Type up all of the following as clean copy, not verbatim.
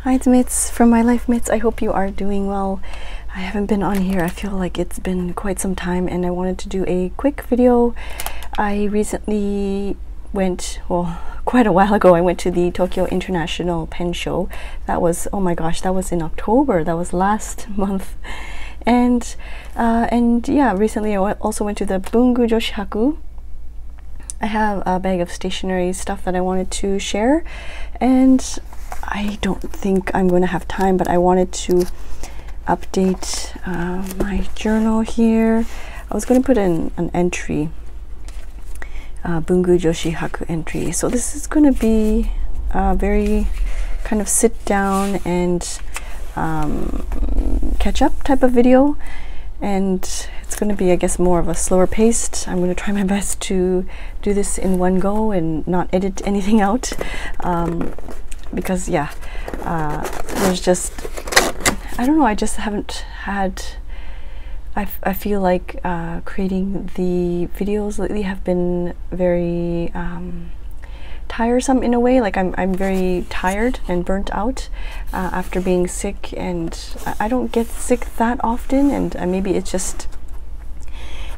Hi, it's Mitz from My Life Mitz. I hope you are doing well. I haven't been on here. I feel like it's been quite some time and I wanted to do a quick video. I recently went, well, quite a while ago, I went to the Tokyo International Pen Show. That was, oh my gosh, that was in October. That was last month. And yeah, recently I also went to the Bungujyoshi Haku. I have a bag of stationery stuff that I wanted to share, and I don't think I'm going to have time, but I wanted to update my journal here. I was going to put in an entry, Bungujyoshi Haku entry. So this is going to be a very kind of sit down and catch up type of video, and it's going to be, I guess, more of a slower paced. I'm going to try my best to do this in one go and not edit anything out, because yeah, there's just, I don't know, I just haven't had, I feel like creating the videos lately have been very tiresome in a way. Like I'm very tired and burnt out after being sick, and I don't get sick that often, and maybe it's just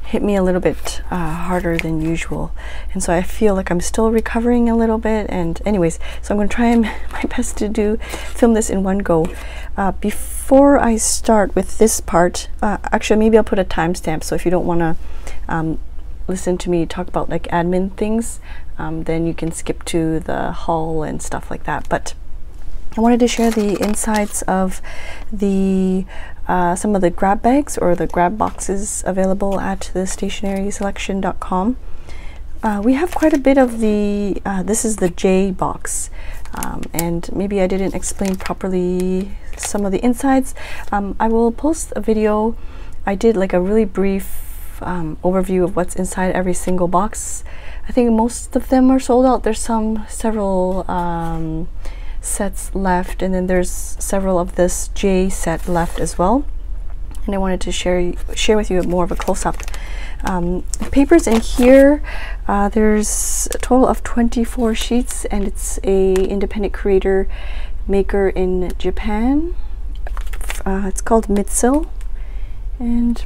hit me a little bit harder than usual, and so I feel like I'm still recovering a little bit. And anyways, so I'm going to try my best to film this in one go. Before I start with this part, actually maybe I'll put a timestamp, so if you don't want to listen to me talk about like admin things, then you can skip to the haul and stuff like that. But I wanted to share the insides of the some of the grab bags or the grab boxes available at the stationeryselection.com. We have quite a bit of the, this is the J box, and maybe I didn't explain properly some of the insides. I will post a video. I did like a really brief overview of what's inside every single box. I think most of them are sold out. There's several sets left, and then there's several of this J set left as well, and I wanted to share with you more of a close-up. Papers in here, there's a total of 24 sheets, and it's a independent creator maker in Japan. It's called Int'l, and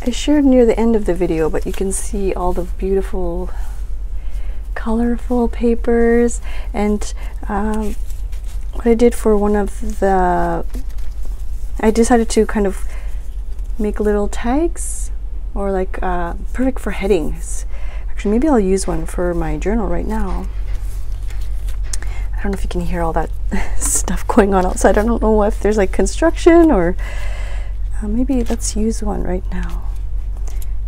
I shared near the end of the video, but you can see all the beautiful colorful papers. And what I did for one of the, I decided to kind of make little tags, or like perfect for headings. Actually, maybe I'll use one for my journal right now. I don't know if you can hear all that stuff going on outside. I don't know if there's like construction, or maybe let's use one right now.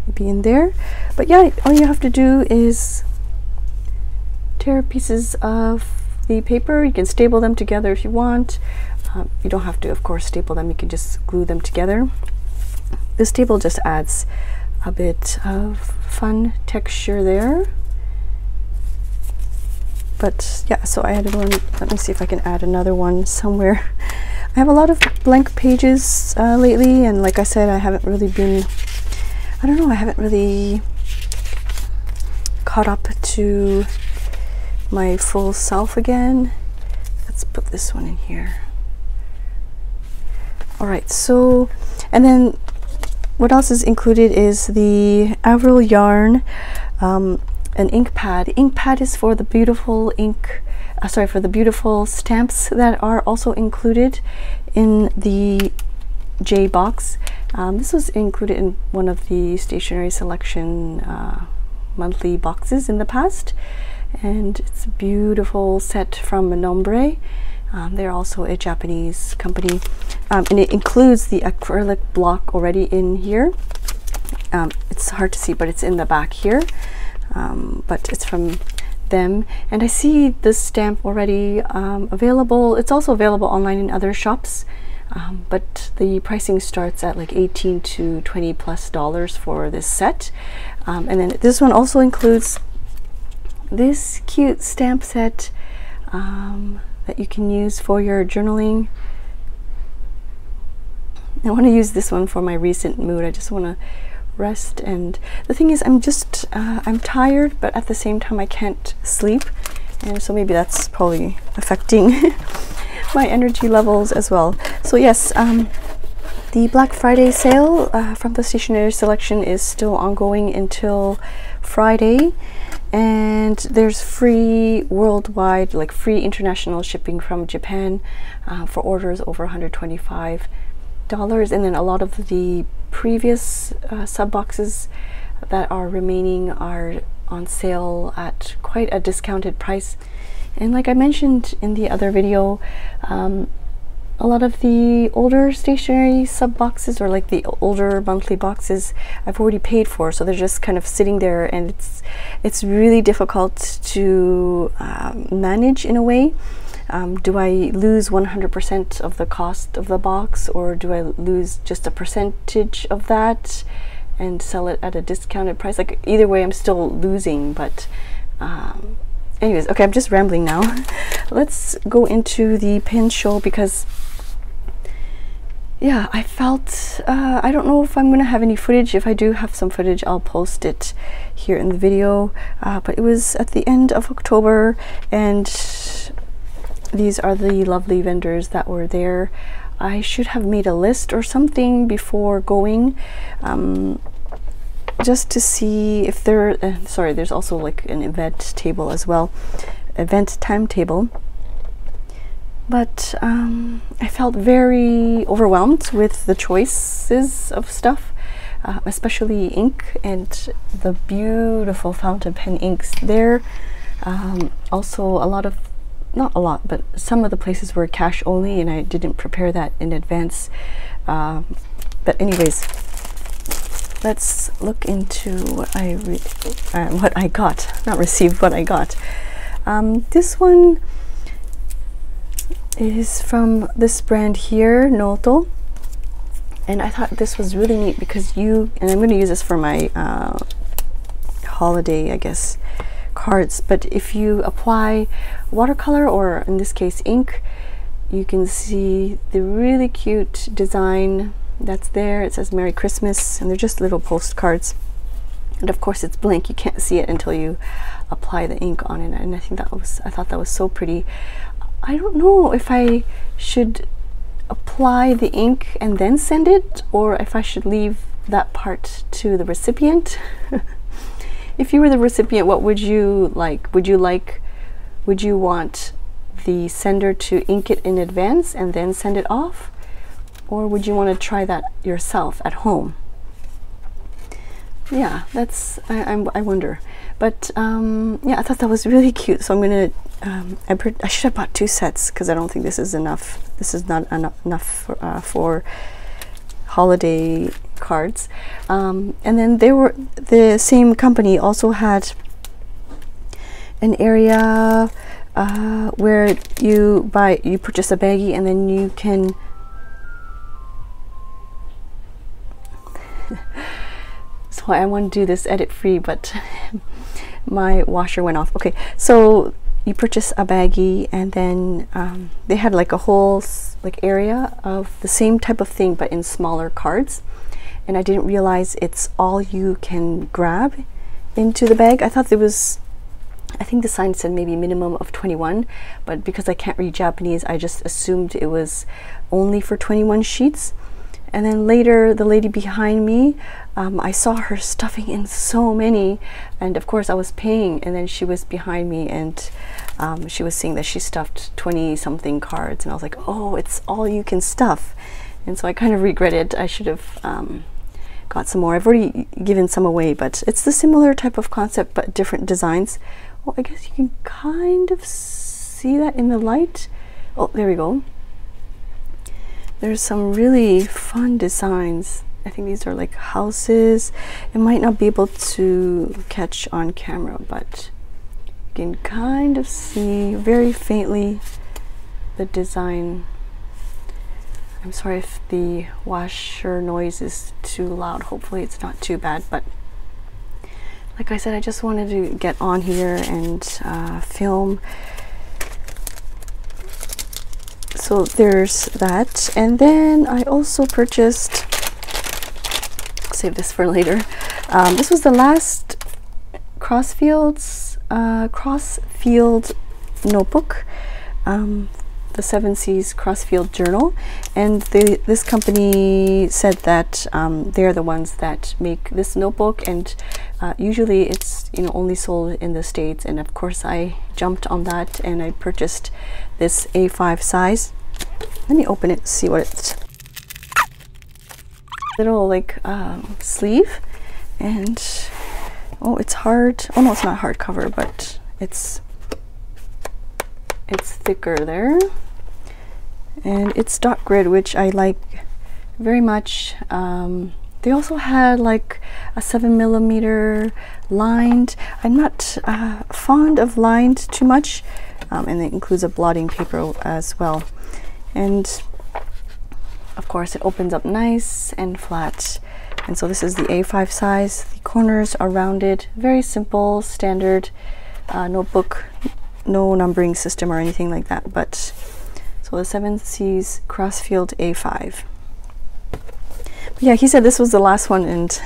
Maybe in there. But yeah, all you have to do is tear pieces of the paper. You can staple them together if you want. You don't have to, of course, staple them. You can just glue them together. This staple just adds a bit of fun texture there. But yeah, so I added one. Let me see if I can add another one somewhere. I have a lot of blank pages lately, and like I said, I haven't really been, I don't know, I haven't really caught up to my full self again. Let's put this one in here. All right, so, and then what else is included is the Avril yarn, an ink pad. Ink pad is for the beautiful ink, for the beautiful stamps that are also included in the J box. This was included in one of the stationery selection monthly boxes in the past, and it's a beautiful set from Rambly. They're also a Japanese company, and it includes the acrylic block already in here. It's hard to see, but it's in the back here, but it's from them. And I see this stamp already available. It's also available online in other shops, but the pricing starts at like $18 to $20+ for this set. And then this one also includes this cute stamp set that you can use for your journaling. I want to use this one for my recent mood. I just want to rest, and the thing is, I'm tired, but at the same time I can't sleep, and so maybe that's probably affecting my energy levels as well. So yes, the Black Friday sale from the stationery selection is still ongoing until Friday, and there's free worldwide, like free international shipping from Japan for orders over $125. And then a lot of the previous sub boxes that are remaining are on sale at quite a discounted price. And like I mentioned in the other video, a lot of the older stationery sub boxes, or like the older monthly boxes, I've already paid for, so they're just kind of sitting there, and it's really difficult to manage in a way. Do I lose 100% of the cost of the box, or do I lose just a percentage of that and sell it at a discounted price? Like either way, I'm still losing, but anyways, okay, I'm just rambling now. Let's go into the pin show, because yeah, I felt, I don't know if I'm gonna have any footage. If I do have some footage, I'll post it here in the video, but it was at the end of October, and these are the lovely vendors that were there. I should have made a list or something before going, just to see if there, sorry, there's also like an event table as well, event timetable. But I felt very overwhelmed with the choices of stuff, especially ink and the beautiful fountain pen inks there. Also a lot of, not a lot, but some of the places were cash only, and I didn't prepare that in advance. But anyways, let's look into what I got, not received, what I got. This one is from this brand here, Noto, and I thought this was really neat because and I'm going to use this for my holiday, I guess, cards, but if you apply watercolor, or in this case ink, you can see the really cute design that's there. It says Merry Christmas, and they're just little postcards, and of course it's blank, you can't see it until you apply the ink on it, and I thought that was so pretty. I don't know if I should apply the ink and then send it, or if I should leave that part to the recipient. If you were the recipient, what would you like? Would you want the sender to ink it in advance and then send it off? Or would you want to try that yourself at home? Yeah, that's, I wonder. But yeah, I thought that was really cute. So I'm gonna, I should have bought 2 sets, because I don't think this is enough. This is not enough for holiday cards. And then the same company also had an area where you purchase a baggie, and then you can so I want to do this edit free, but my washer went off. Okay, so you purchase a baggie, and then they had like a whole area of the same type of thing but in smaller cards, and I didn't realize it's all you can grab into the bag. I thought there was, I think the sign said maybe minimum of 21, but because I can't read Japanese, I just assumed it was only for 21 sheets. And then later, the lady behind me, I saw her stuffing in so many, and of course I was paying, and then she was behind me, and she was saying that she stuffed 20 something cards, and I was like, oh, it's all you can stuff. And so I kind of regretted. I should have got some more. I've already given some away, but it's the similar type of concept but different designs. Well, I guess you can kind of see that in the light. Oh, there we go. There's some really fun designs. I think these are like houses. It might not be able to catch on camera, but you can kind of see very faintly the design. I'm sorry if the washer noise is too loud. Hopefully it's not too bad, but like I said, I just wanted to get on here and film. So there's that, and then I also purchased, I'll save this for later, this was the last Crossfield notebook, the 7 C's Crossfield Journal, and this company said that they're the ones that make this notebook, and usually it's only sold in the States, and of course I jumped on that and I purchased this A5 size. Let me open it, see what it's. Little like sleeve, and oh, it's hard. Oh no, it's not hardcover, but it's thicker there, and it's dot grid, which I like very much. They also had like a 7mm lined. I'm not fond of lined too much, and it includes a blotting paper as well. And of course it opens up nice and flat, and so this is the A5 size. The corners are rounded, very simple, standard notebook. No numbering system or anything like that, but so the 7 C's Crossfield A5. But yeah, he said this was the last one, and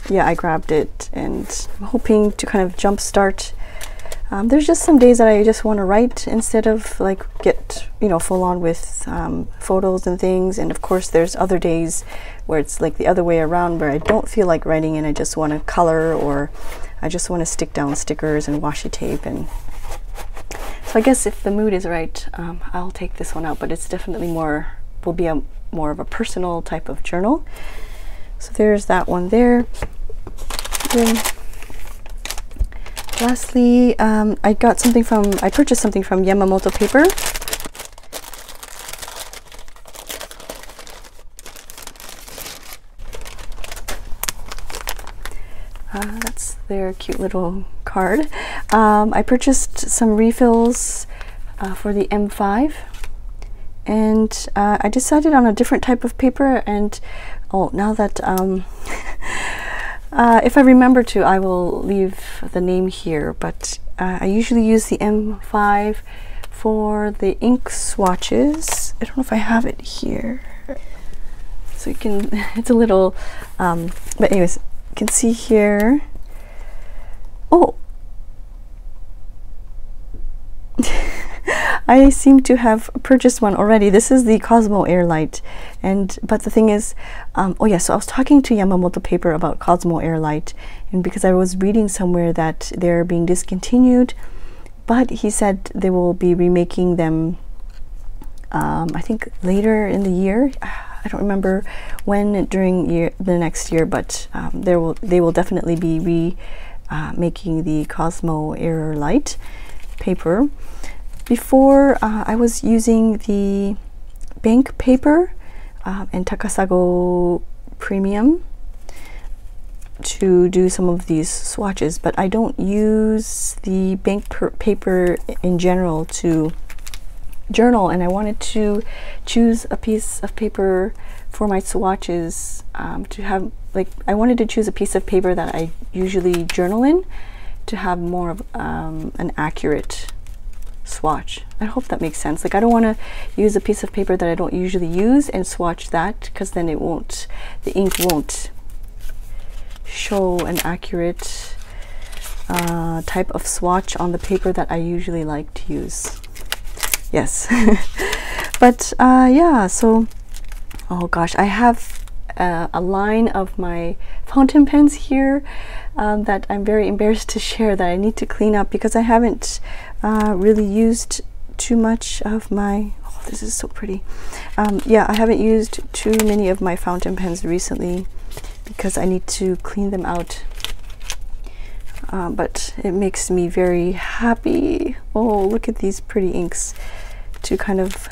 yeah, I grabbed it, and I'm hoping to kind of jumpstart. There's just some days that I just want to write instead of like get full on with photos and things, and of course there's other days where it's like the other way around, where I don't feel like writing and I just want to color, or I just want to stick down stickers and washi tape. And so I guess if the mood is right, I'll take this one out, but it's definitely will be more of a personal type of journal. So there's that one there. Then lastly, I purchased something from Yamamoto Paper. That's their cute little card. I purchased some refills for the M5, and I decided on a different type of paper, and now that if I remember to, I will leave the name here, but I usually use the M5 for the ink swatches. I don't know if I have it here, so you can, it's a little, but anyways, you can see here. Oh, I seem to have purchased one already. This is the Cosmo Airlight, but the thing is, oh yeah, so I was talking to Yamamoto Paper about Cosmo Airlight, and because I was reading somewhere that they're being discontinued, but he said they will be remaking them, I think later in the year. I don't remember when during the next year, but they will definitely be making the Cosmo Airlight paper. Before, I was using the bank paper and Takasago Premium to do some of these swatches, but I don't use the bank paper in general to journal, and I wanted to choose a piece of paper for my swatches to have, like, I wanted to choose a piece of paper that I usually journal in to have more of an accurate swatch. I hope that makes sense. Like, I don't want to use a piece of paper that I don't usually use and swatch that, because then the ink won't show an accurate type of swatch on the paper that I usually like to use. Yes. But yeah, so oh gosh, I have a line of my fountain pens here that I'm very embarrassed to share, that I need to clean up, because I haven't really used too much of my, oh, this is so pretty. Yeah, I haven't used too many of my fountain pens recently because I need to clean them out. But it makes me very happy. Oh, look at these pretty inks, to kind of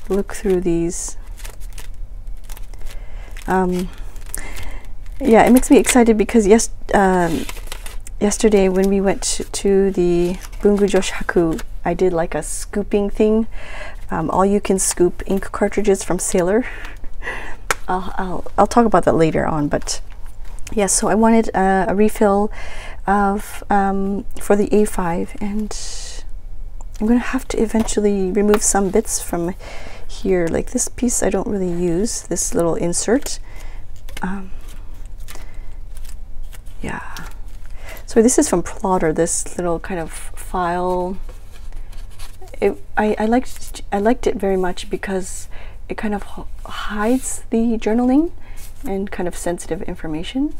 look through these. Yeah, it makes me excited because yesterday when we went to the Bungujyoshi Haku, I did like a scooping thing. All you can scoop ink cartridges from Sailor. I'll talk about that later on, but yes, so I wanted a refill of for the A5, and I'm gonna have to eventually remove some bits from here. Like this piece I don't really use, this little insert. Yeah, So this is from Plotter, this little kind of file. I liked it very much because it kind of hides the journaling and kind of sensitive information,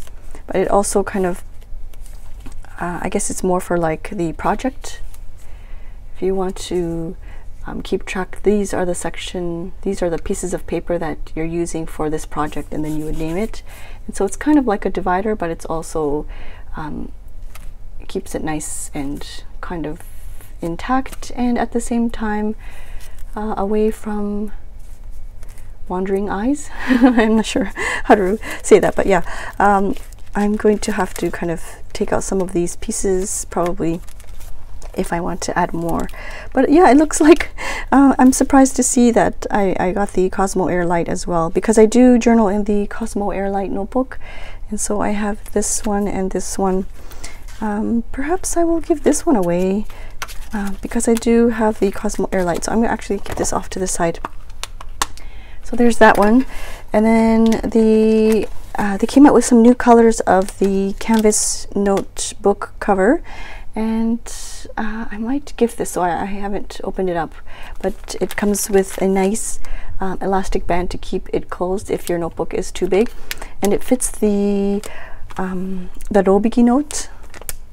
but it also kind of I guess it's more for like the project. If you want to keep track, these are the pieces of paper that you're using for this project, and then you would name it. And so it's kind of like a divider, but it's also keeps it nice and kind of intact, and at the same time away from wandering eyes. I'm not sure how to say that, but yeah, I'm going to have to kind of take out some of these pieces probably if I want to add more. But yeah, it looks like I'm surprised to see that I got the Cosmo Air Light as well, because I do journal in the Cosmo Air Light notebook, and so I have this one and this one. Perhaps I will give this one away because I do have the Cosmo Air Light, so I'm gonna actually keep this off to the side. So there's that one, and then they came out with some new colors of the canvas notebook cover, and I might give this, so I haven't opened it up, but it comes with a nice elastic band to keep it closed if your notebook is too big, and it fits the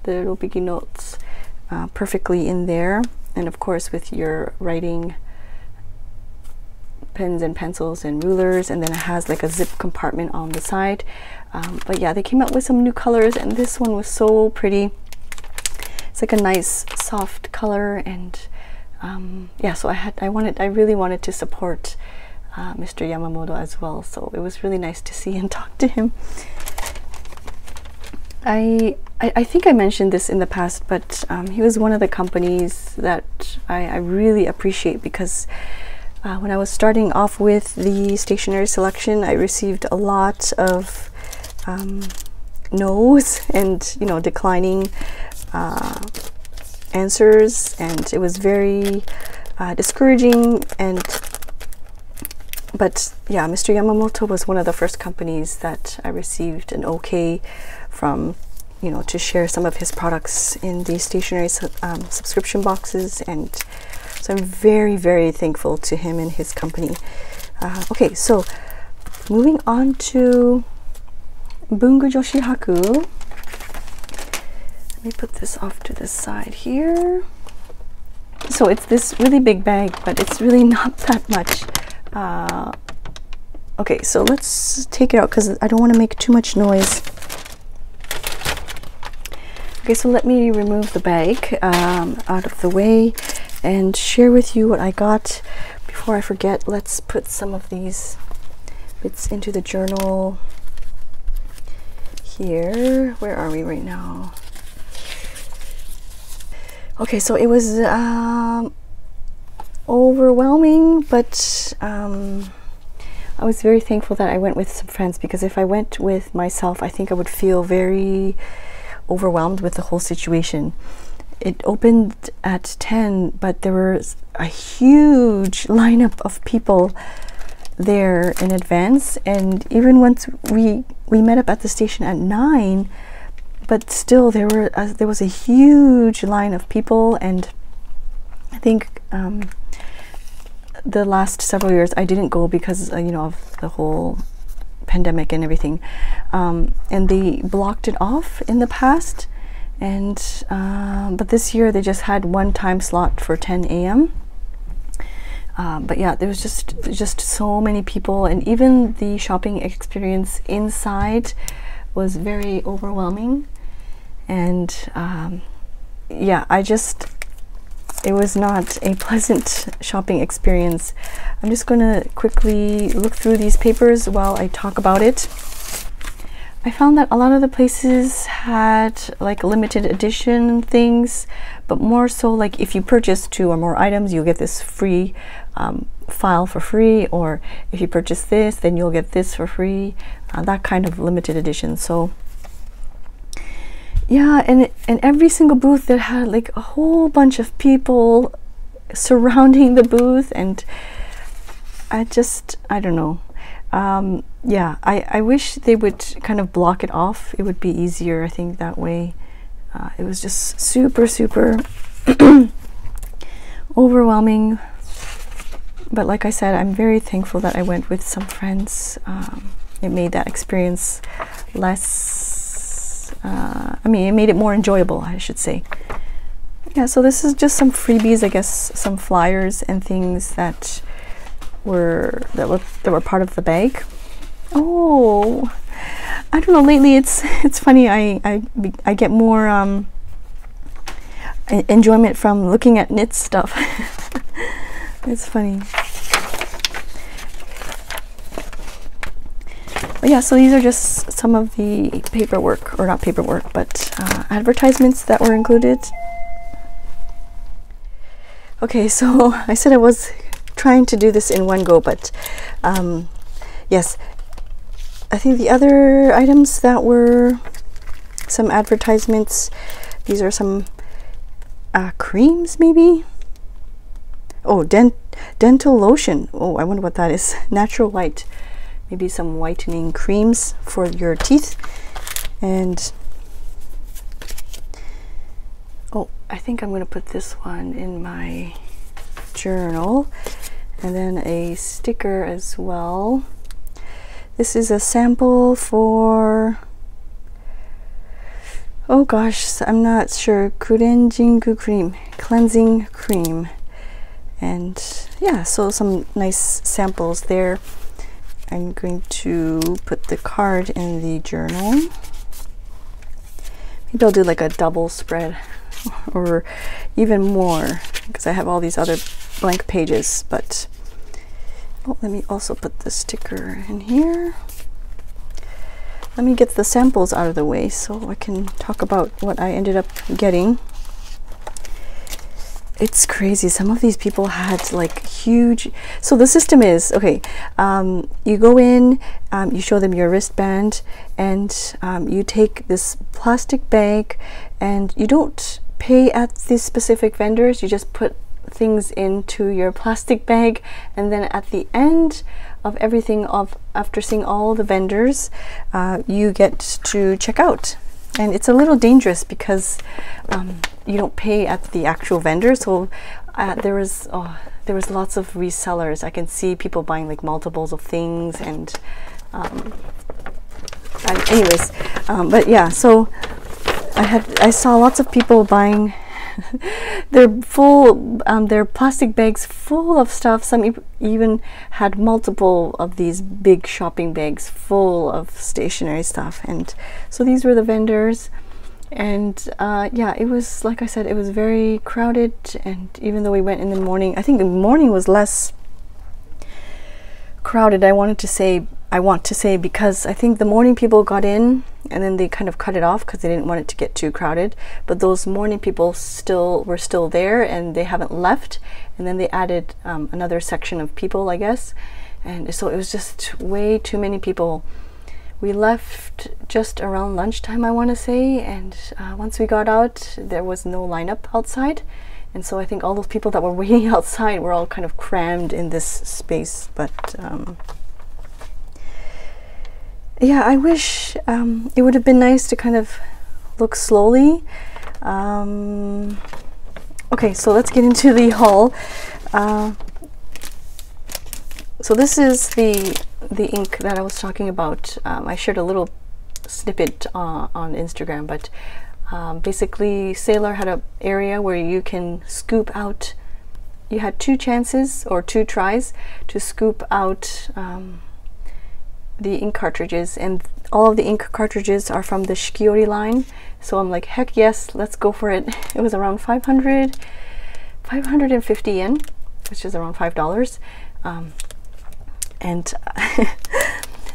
Robiki notes perfectly in there, and of course with your writing pens and pencils and rulers, and then it has like a zip compartment on the side. But yeah, they came out with some new colors, and this one was so pretty. It's like a nice soft color, and yeah, so I really wanted to support Mr. Yamamoto as well, so it was really nice to see and talk to him. I think I mentioned this in the past, but he was one of the companies that I really appreciate, because when I was starting off with the stationery selection, I received a lot of no's and, you know, declining answers, and it was very discouraging. But yeah, Mr. Yamamoto was one of the first companies that I received an okay from, you know, to share some of his products in the stationery subscription boxes, and so I'm very, very thankful to him and his company. Okay, so moving on to Bungujyoshi Haku. Let me put this off to the side here. So it's this really big bag, but it's really not that much. Okay, so let's take it out because I don't want to make too much noise. Okay, so let me remove the bag out of the way and share with you what I got. Before I forget, let's put some of these bits into the journal here. Where are we right now? Okay, so it was overwhelming, but I was very thankful that I went with some friends, because if I went with myself, I think I would feel very overwhelmed with the whole situation. It opened at 10, but there was a huge lineup of people there in advance, and even once we met up at the station at 9, but still there was a huge line of people. And I think the last several years I didn't go because you know, of the whole pandemic and everything, and they blocked it off in the past, and but this year they just had one time slot for 10 a.m. But yeah, there was just so many people, and even the shopping experience inside was very overwhelming. And yeah, it was not a pleasant shopping experience. I'm just gonna quickly look through these papers while I talk about it. I found that a lot of the places had like limited edition things, but more so like if you purchase 2 or more items, you'll get this free file for free, or if you purchase this, then you'll get this for free, that kind of limited edition. So yeah, and every single booth that had like a whole bunch of people surrounding the booth, and I don't know. Yeah, I wish they would kind of block it off. It would be easier, I think, that way. it was just super overwhelming. But like I said, I'm very thankful that I went with some friends. It made that experience less, I mean, it made it more enjoyable, I should say. Yeah, so this is just some freebies, I guess, some flyers and things that were part of the bag. Oh, I don't know, lately it's funny, I get more enjoyment from looking at knit stuff. It's funny. But yeah, so these are just some of the paperwork, or not paperwork, but advertisements that were included. Okay, so I said I was trying to do this in one go, but yes, I think the other items that were some advertisements, these are some creams maybe. Oh, dental lotion. Oh, I wonder what that is. Natural white. Maybe some whitening creams for your teeth. And oh, I think I'm going to put this one in my journal. And then a sticker as well. This is a sample for, oh gosh, I'm not sure. Kurenjingu cream, cleansing cream. And yeah, so some nice samples there. I'm going to put the card in the journal. Maybe I'll do like a double spread or even more, because I have all these other blank pages. But oh, let me also put the sticker in here. Let me get the samples out of the way so I can talk about what I ended up getting. It's crazy. Some of these people had like huge, so the system is, okay, you go in, you show them your wristband, and you take this plastic bag, and you don't pay at these specific vendors, you just put things into your plastic bag, and then at the end of everything, after seeing all the vendors, you get to check out. And it's a little dangerous because you don't pay at the actual vendor. So there was lots of resellers. I can see people buying like multiples of things, and anyways, but yeah. So I saw lots of people buying their plastic bags full of stuff. Some even had multiple of these big shopping bags full of stationery stuff. And so these were the vendors, and yeah, it was, like I said, it was very crowded. And even though we went in the morning, I think the morning was less crowded. I want to say because I think the morning people got in and then they kind of cut it off because they didn't want it to get too crowded, but those morning people were still there and they haven't left, and then they added another section of people, I guess, and so it was just way too many people. We left just around lunchtime, I want to say, and once we got out there was no lineup outside, and so I think all those people that were waiting outside were all kind of crammed in this space. But yeah, I wish it would have been nice to kind of look slowly. Okay, so let's get into the haul. So this is the ink that I was talking about. I shared a little snippet on Instagram, but basically Sailor had an area where you can scoop out. You had 2 chances or 2 tries to scoop out the ink cartridges, and all of the ink cartridges are from the Shikiori line. So I'm like, heck yes, let's go for it. It was around 550 yen, which is around $5. And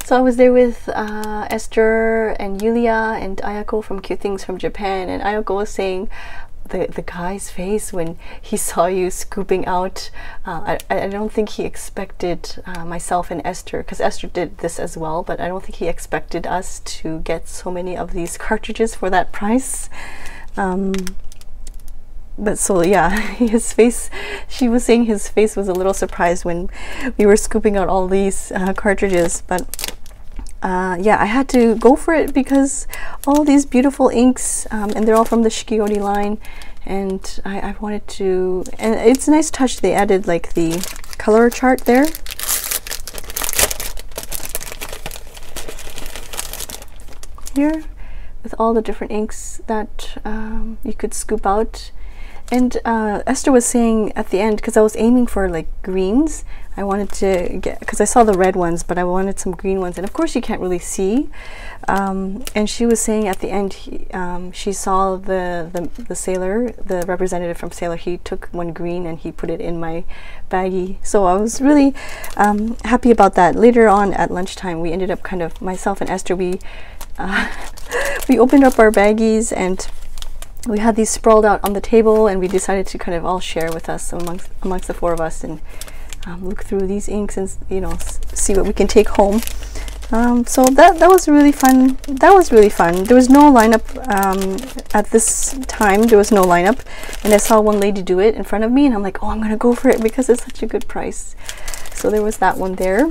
so I was there with Esther and Yulia and Ayako from Cute Things from Japan, and Ayako was saying the guy's face when he saw you scooping out. I don't think he expected myself and Esther, because Esther did this as well, but I don't think he expected us to get so many of these cartridges for that price. But so yeah, his face, she was saying his face was a little surprised when we were scooping out all these cartridges. But yeah, I had to go for it because all these beautiful inks, and they're all from the Shikiori line, and I wanted to, and it's a nice touch. They added like the color chart there. Here, with all the different inks that you could scoop out. And Esther was saying at the end, because I was aiming for like greens, I wanted to get, because I saw the red ones, but I wanted some green ones, and of course you can't really see. And she was saying at the end, she saw the sailor, the representative from Sailor. He took one green and he put it in my baggie. So I was really happy about that. Later on at lunchtime, we ended up kind of, myself and Esther, we opened up our baggies and we had these sprawled out on the table, and we decided to kind of all share with us amongst the four of us, and look through these inks and, you know, see what we can take home. So that was really fun. That was really fun. There was no lineup at this time. There was no lineup, and I saw one lady do it in front of me, and I'm like, oh, I'm gonna go for it because it's such a good price. So there was that one there.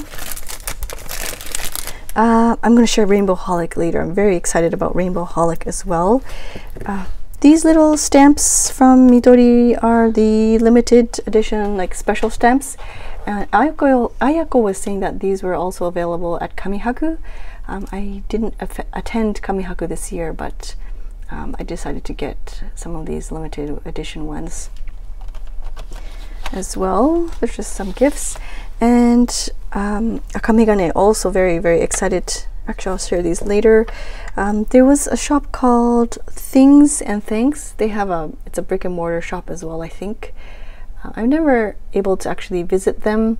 I'm gonna share Rainbow Holic later. I'm very excited about Rainbow Holic as well. These little stamps from Midori are the limited edition, like special stamps. Ayako was saying that these were also available at Kamihaku. I didn't attend Kamihaku this year, but I decided to get some of these limited edition ones as well. There's just some gifts. And Akamegane, also very, very excited. Actually, I'll share these later. There was a shop called Things and Thanks. They have it's a brick and mortar shop as well, I think. I'm never able to actually visit them,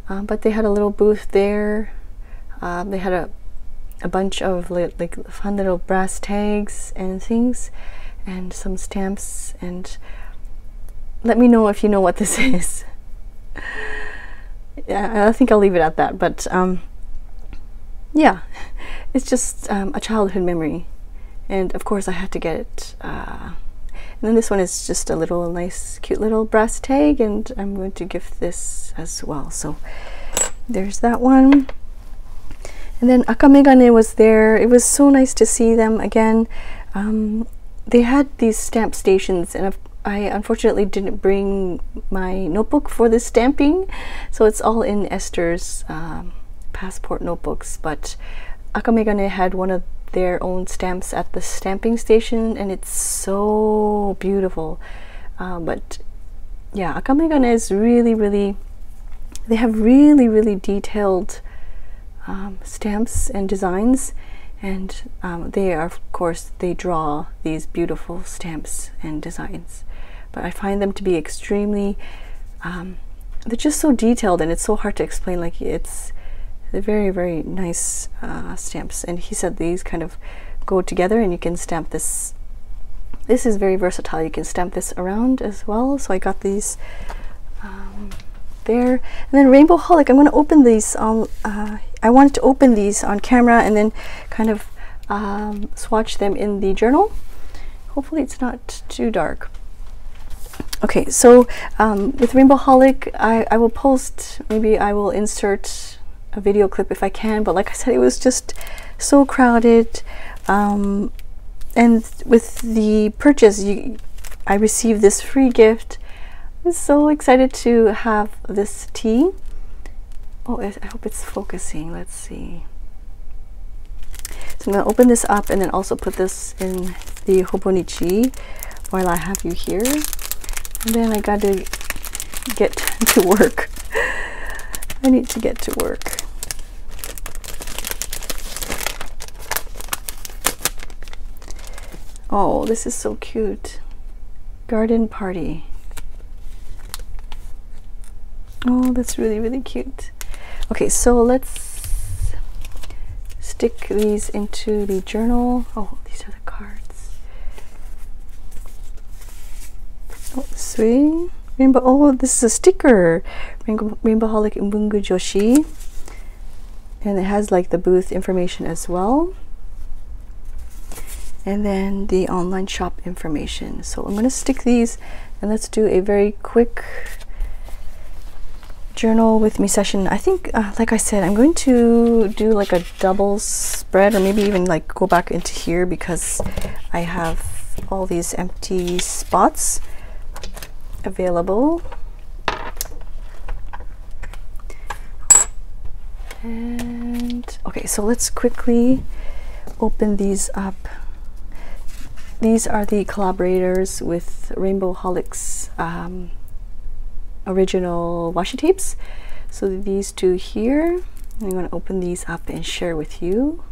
but they had a little booth there. They had a bunch of like fun little brass tags and things, and some stamps. And let me know if you know what this is. Yeah, I think I'll leave it at that. But yeah, it's just a childhood memory, and of course I had to get it. And then this one is just a little nice, cute little brass tag, and I'm going to gift this as well. So there's that one. And then Akamegane was there. It was so nice to see them again. They had these stamp stations, and I unfortunately didn't bring my notebook for this stamping, so it's all in Esther's passport notebooks. But Akamegane had one of their own stamps at the stamping station, and it's so beautiful. But yeah, Akamegane is really, really, they have really, really detailed stamps and designs, and they are, of course, they draw these beautiful stamps and designs, but I find them to be extremely they're just so detailed, and it's so hard to explain. Like, they're very, very nice stamps. And he said these kind of go together, and you can stamp this. This is very versatile. You can stamp this around as well. So I got these there. And then Rainbow Holic, I'm going to open these on, I wanted to open these on camera and then kind of swatch them in the journal. Hopefully it's not too dark. Okay, so with Rainbow Holic, I will post, maybe I will insert a video clip if I can, but like I said, it was just so crowded. And with the purchase, I received this free gift. I'm so excited to have this tea. Oh, I hope it's focusing. Let's see. So I'm going to open this up and then also put this in the Hobonichi while I have you here. And then I got to get to work. I need to get to work. Oh, this is so cute. Garden party. Oh, that's really, really cute. Okay, so let's stick these into the journal. Oh, these are the cards. Oh, sweet. Rainbow. Oh, this is a sticker. Rainbow Holic in Bungujyoshi. And it has like the booth information as well. And then the online shop information. So I'm going to stick these, and let's do a very quick journal with me session. I think, like I said, I'm going to do like a double spread, or maybe even like go back into here, because I have all these empty spots available. And okay, so let's quickly open these up. These are the collaborators with Rainbow Holics original washi tapes. So these two here, I'm going to open these up and share with you.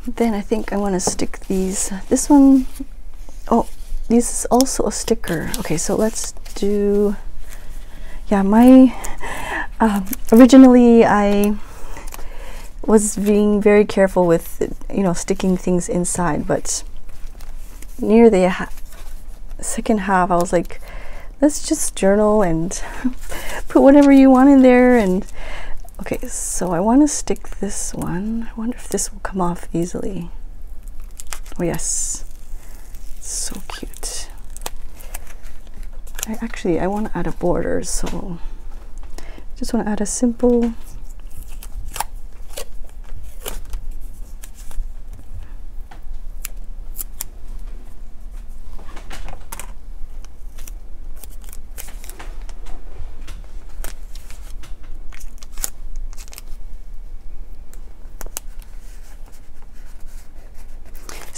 Then I think I want to stick these. This one, oh, this is also a sticker. Okay, so let's do, yeah, my originally I was being very careful with, you know, sticking things inside, but near the second half I was like, let's just journal and put whatever you want in there. And okay, so I want to stick this one. I wonder if this will come off easily. Oh yes, it's so cute. I want to add a border, so just want to add a simple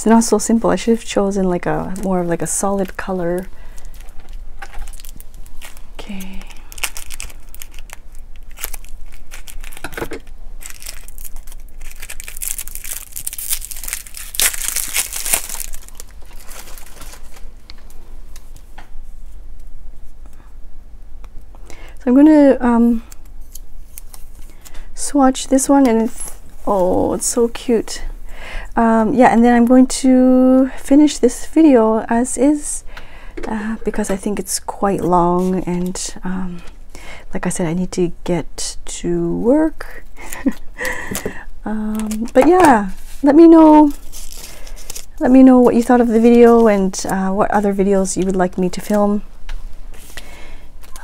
not so simple. I should have chosen like a more of like a solid color. Okay. So I'm going to swatch this one, and it's so cute. Yeah, and then I'm going to finish this video as is, because I think it's quite long, and like I said, I need to get to work. But yeah, let me know what you thought of the video, and what other videos you would like me to film.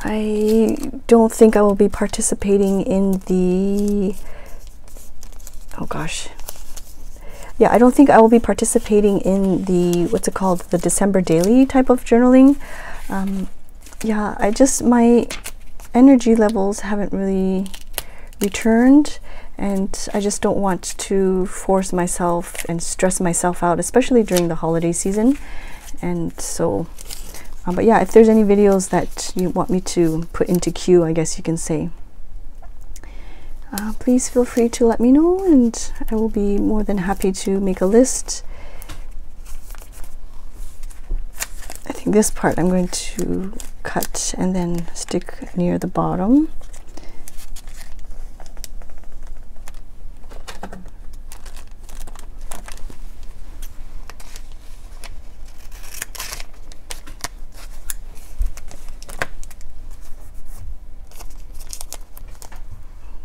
I don't think I will be participating in the, oh gosh, yeah, I don't think I will be participating in the, what's it called, the December daily type of journaling. Yeah, my energy levels haven't really returned, and I just don't want to force myself and stress myself out, especially during the holiday season. And so, but yeah, if there's any videos that you want me to put into queue, I guess you can say, please feel free to let me know, and I will be more than happy to make a list. I think this part I'm going to cut and then stick near the bottom.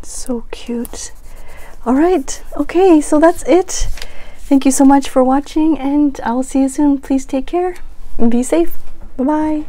So cute. All right, okay, so that's it. Thank you so much for watching, and I will see you soon. Please take care and be safe. Bye-bye.